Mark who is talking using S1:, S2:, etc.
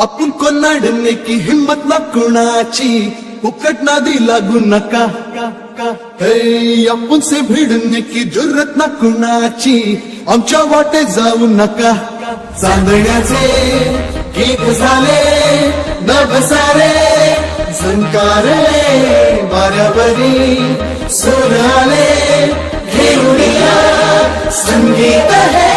S1: आपण कोणाडणे की हिम्मत ना कुणाची उकट नादी लागू नका हे आपण से भिडणे की जुर्रत ना कुणाची आमच्या वाटे जाऊ नका चांदण्याचे गीत झाले नभसारे झंकारले वाऱ्यावरी सूर आले घेऊया संगीत है